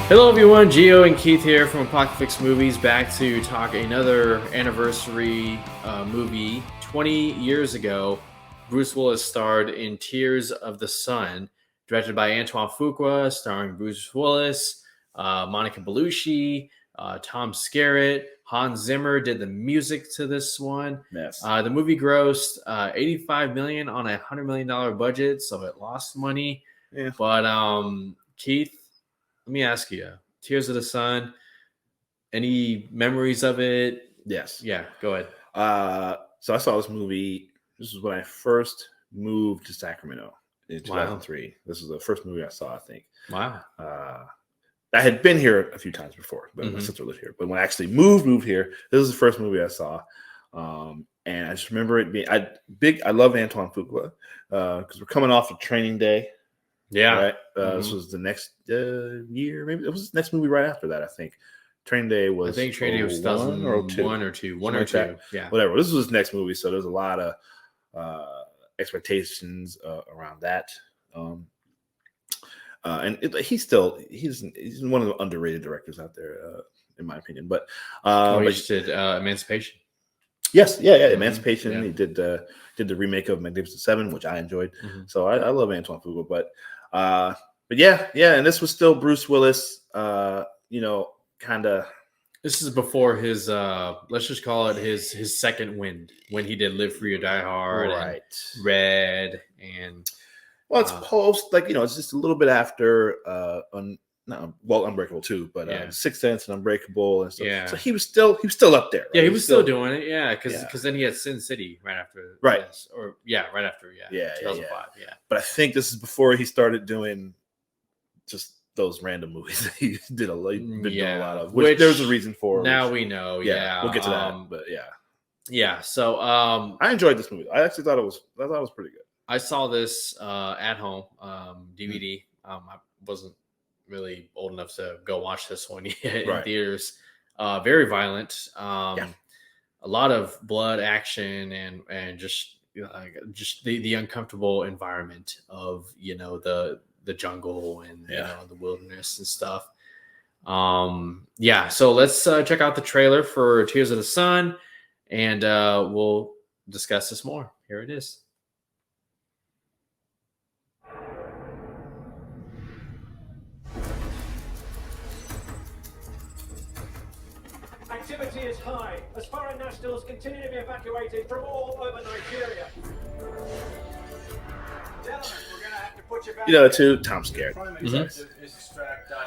Hello everyone, Gio and Keith here from Apocalypse Movies, back to talk another anniversary movie. 20 years ago, Bruce Willis starred in Tears of the Sun, directed by Antoine Fuqua, starring Bruce Willis, Monica Bellucci, Tom Skerritt, Hans Zimmer did the music to this one. Yes. The movie grossed $85 million on a $100 million budget, so it lost money. Yeah. But Keith, let me ask you, Tears of the Sun, any memories of it? Yes. Yeah, go ahead. So I saw this movie. This was when I first moved to Sacramento in 2003. Wow. This was the first movie I saw, I think. Wow. I had been here a few times before, but my sister lived here. But when I actually moved here, this was the first movie I saw. And I just remember it being I love Antoine Fuqua because we're coming off of Training Day. Yeah. Right. This was the next year. Maybe it was the next movie right after that, I think. Training Day was. I think Training Day was 2001 or two. One or two. Yeah. Whatever. This was his next movie, so there's a lot of expectations around that. And he's one of the underrated directors out there, in my opinion. But he just did Emancipation. Yes, yeah, Emancipation. Yeah. He did the remake of Magnificent Seven, which I enjoyed. So I love Antoine Fuqua, but yeah, and this was still Bruce Willis. Kind of. This is before his let's just call it his second wind, when he did Live Free or Die Hard, right? And Red, and it's post, it's just a little bit after Unbreakable too, but Sixth Sense and Unbreakable and stuff. Yeah. So he was still up there. Right? Yeah, he was still doing it. Yeah, because then he had Sin City right after. Right. This, or right after. Yeah. 2005. Yeah. But I think this is before he started doing just those random movies that he did a lot of. Which there's a reason for. Now we know. Yeah. We'll get to that. But yeah. Yeah. So I enjoyed this movie. I actually thought it was pretty good. I saw this at home, DVD. I wasn't really old enough to go watch this one yet in theaters. Very violent. A lot of blood, action, and just the uncomfortable environment of the jungle and the wilderness and stuff. So let's check out the trailer for Tears of the Sun, and we'll discuss this more. Here it is. Activity is high as foreign nationals continue to be evacuated from all over Nigeria. Gentlemen, we're going to have to put you back. Too, Tom Skerritt.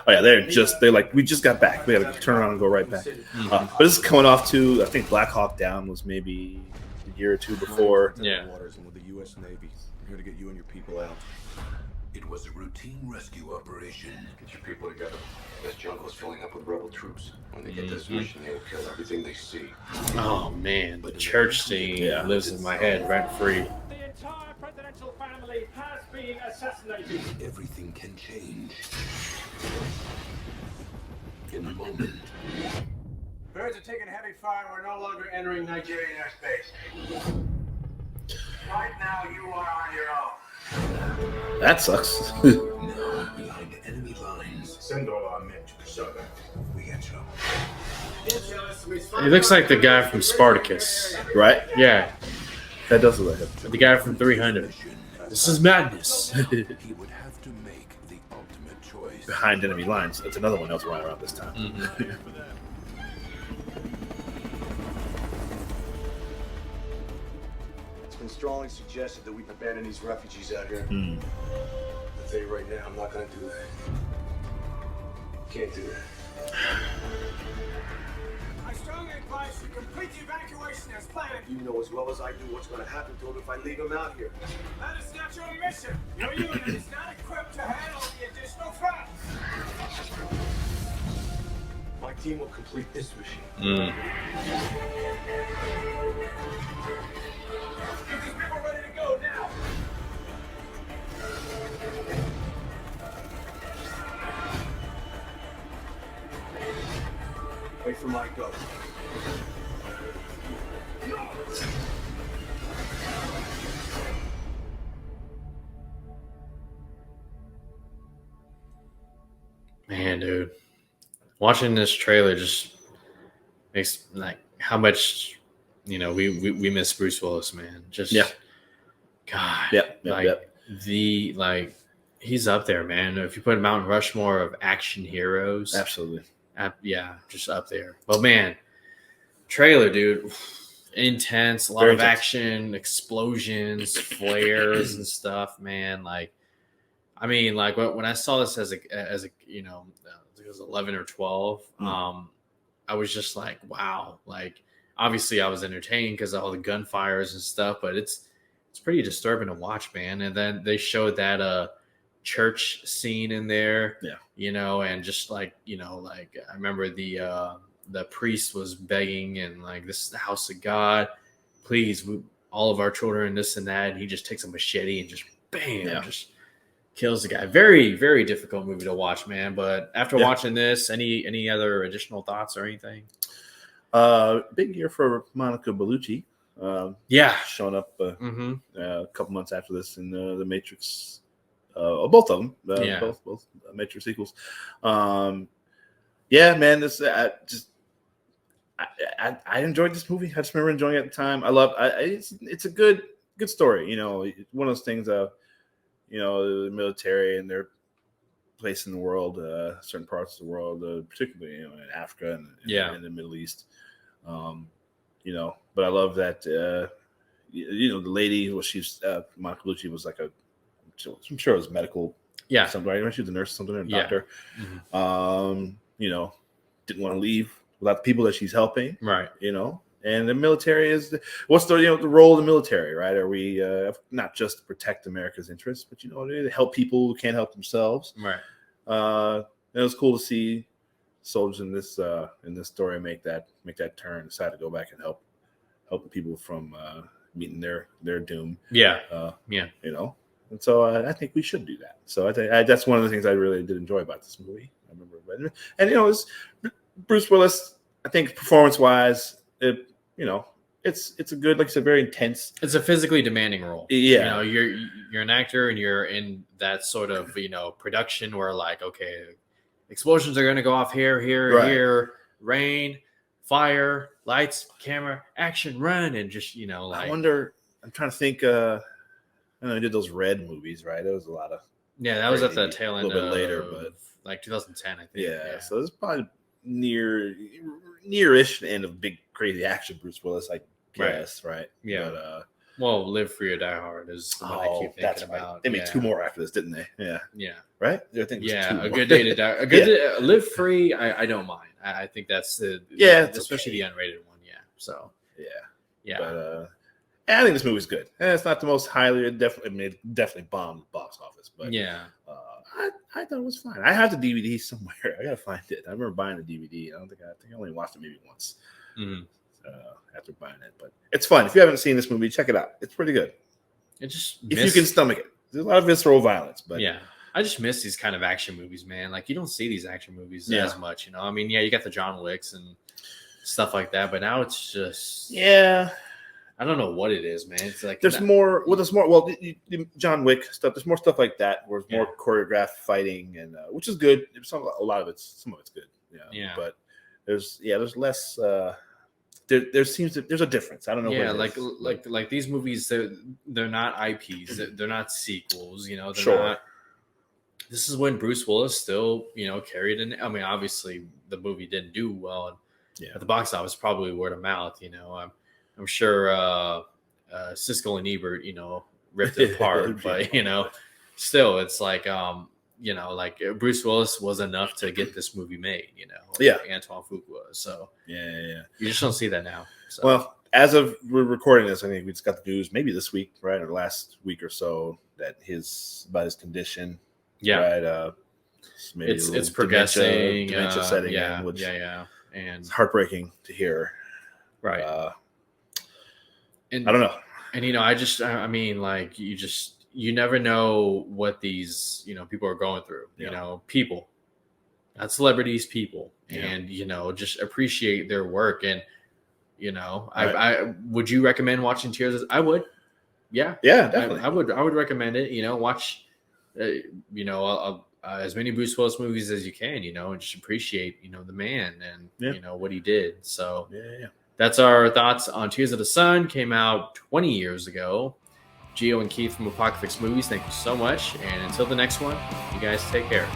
Oh yeah, they're like, we just got back. We got to turn around and go right back. But this is coming off to, I think Black Hawk Down was maybe a year or two before. Yeah. Waters and with the U.S. Navy. I'm here to get you and your people out. It was a routine rescue operation. Get your people together. This jungle is filling up with rebel troops. When they get this mission, they will kill everything they see. Oh man, the church scene lives in my head rent free. The entire presidential family has been assassinated. Everything can change in a moment. Birds are taking heavy fire. We're no longer entering Nigerian airspace. Right now, you are on your own. That sucks. Now behind enemy lines. Send all our men to Kashaga. We get you. He looks like the guy from Spartacus, right? Yeah, that does look like him. The guy from 300. This is madness. He would have to make the ultimate choice. Behind enemy lines. That's another one that was around this time. It's been strongly suggested that we abandon these refugees out here. I'll tell you right now, I'm not going to do that. Can't do that. I strongly advise you complete the evacuation as planned. You know as well as I do what's going to happen to him if I leave him out here. That is not your mission. Your unit is not equipped to handle the additional threats. My team will complete this mission. Get these people ready to go now. Wait for my go. Man, dude. watching this trailer just makes like how much we miss Bruce Willis, man. Just God, he's up there, man. If you put Mount Rushmore of action heroes, Absolutely. Just up there. But man, trailer, dude, intense, a lot of action, explosions, flares, and stuff, man. Like, I mean, like when I saw this as a it was 11 or 12, I was just like, wow. Like, obviously, I was entertained because of all the gunfires and stuff, but it's pretty disturbing to watch, man. And then they showed that church scene in there, and just like I remember the priest was begging and like, this is the house of God, please, all of our children, this and that, and he just takes a machete and just bam, just kills the guy. Very, very difficult movie to watch, man. But after watching this, any other additional thoughts or anything? Big year for Monica Bellucci. Showing up a couple months after this in the Matrix. Both of them, both Matrix sequels. Man, this I enjoyed this movie. I just remember enjoying it at the time. I love. It's a good story. One of those things. The military and their place in the world, certain parts of the world, particularly in Africa and in the Middle East. But I love that. The lady, she's Monica Bellucci was like I'm sure it was medical. Yeah, something, right? She was a nurse, something, or a doctor. Didn't want to leave without the people that she's helping. Right. And the military is what's the role of the military, right? Are we not just to protect America's interests, but to help people who can't help themselves, right? It was cool to see soldiers in this story make that turn, decide to go back and help the people from meeting their doom. And so I think we should do that. So I think that's one of the things I really did enjoy about this movie. I remember, and it was Bruce Willis. I think performance-wise, it's a good, like I said, very intense. It's a physically demanding role. Yeah, you're an actor and you're in that sort of production where like, okay, explosions are going to go off here, here, rain, fire, lights, camera, action, run, and just I wonder. I'm trying to think. I did those Red movies, right? There was a lot of that was at the tail end, a little bit later, but like 2010, I think. Yeah. So it's probably near-ish the end of big crazy action Bruce Willis, I guess, right? Yeah. But, Live Free or Die Hard is the one I keep thinking about. Right. They made two more after this, didn't they? Yeah. Yeah. Right? A Good Day to Die. A good day, Live Free, I don't mind. I think that's especially the unrated one. Yeah. So yeah. But I think this movie's good. It's not the most highly, definitely bombed the box office, but I thought it was fine. I have the DVD somewhere. I gotta find it. I remember buying the DVD. I think I only watched it maybe once after buying it. But it's fun. If you haven't seen this movie, check it out. It's pretty good. If you can stomach it. There's a lot of visceral violence, but I just miss these kind of action movies, man. Like you don't see these action movies as much, I mean, you got the John Wicks and stuff like that, but now it's just I don't know what it is, man. It's like there's more. Well, John Wick stuff. There's more stuff like that where it's more choreographed fighting, and which is good. Some of it's good. Yeah. But there's less. There seems to there's a difference. I don't know. Yeah, like these movies, they're not IPs. They're not sequels. They're not. This is when Bruce Willis still carried in. I mean, obviously the movie didn't do well at the box office. Probably word of mouth. I'm sure Siskel and Ebert, ripped it apart, but still, it's like like Bruce Willis was enough to get this movie made, Antoine Fuqua. So you just don't see that now. So. Well, as of we're recording this, I think we just got the news maybe this week, right, or last week or so that about his condition, right? Maybe it's progressing, dementia setting in, which and it's heartbreaking to hear, right? And I don't know. And I mean, like you never know what these people are going through. People, not celebrities, people, and just appreciate their work. And I would you recommend watching Tears? I would. Yeah, definitely. I would recommend it. Watch. I as many Bruce Willis movies as you can, and just appreciate, the man and, what he did. So Yeah. that's our thoughts on Tears of the Sun. Came out 20 years ago. Gio and Keith from Apocalypse Movies, thank you so much. And until the next one, you guys take care.